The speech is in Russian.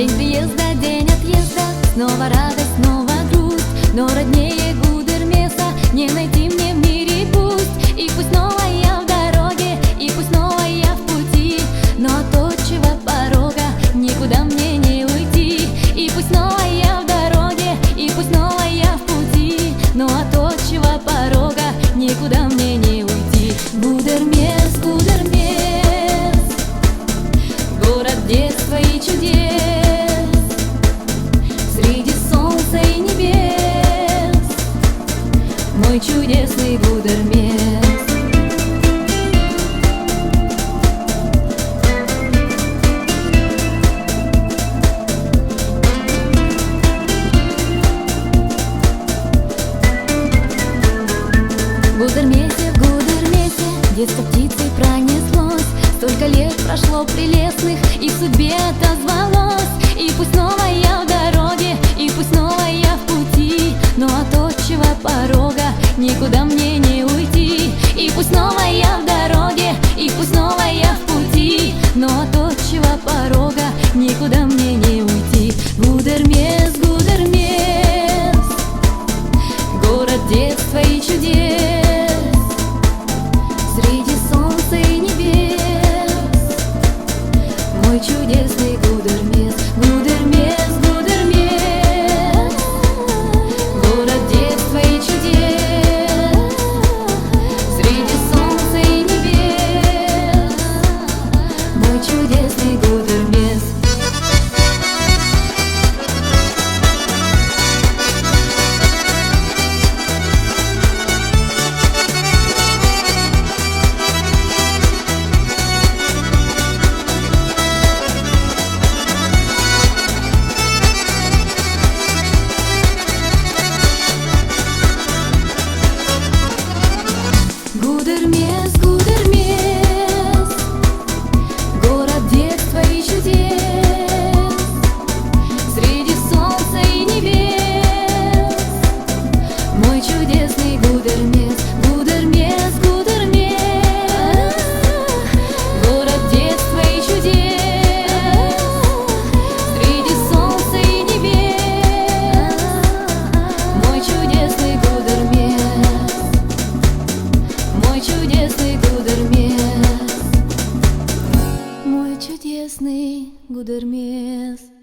День приезда, день отъезда, снова радость, снова грусть, но роднее Гудермеса не найти мне в мире пусть. И пусть снова я в дороге, и пусть снова я в пути, но от отчего порога никуда мне не уйти. И пусть снова я в дороге, и пусть снова я в пути, но от отчего порога никуда мне не уйти. Гудермес, Гудермес, город детства и чудес, среди солнца и небес, мой чудесный Гудермес. В Гудермесе, в Гудермесе детство птицей пронеслось. Столько лет прошло прелестных, и в судьбе отозвалось. И пусть снова я в дороге, и пусть снова я в пути, но от отчего порога никуда мне не уйти. И пусть снова я в дороге, и пусть снова я в пути, но от отчего порога никуда мне не уйти. Гудермес, Гудермес, город детства и чудес, среди солнца и небес, мой чудесный Гудермес. Гудермес, Гудермес, город детства и чудес, среди солнца и небес, мой чудесный Гудермес. Гудермес, Гудермес, город детства и чудес, среди солнца и небес, мой чудесный Гудермес. Гудермес, Гудермес, город детства и чудес, среди солнца и небес, мой чудесный Гудермес. Мой чудесный Гудермес, мой чудесный Гудермес.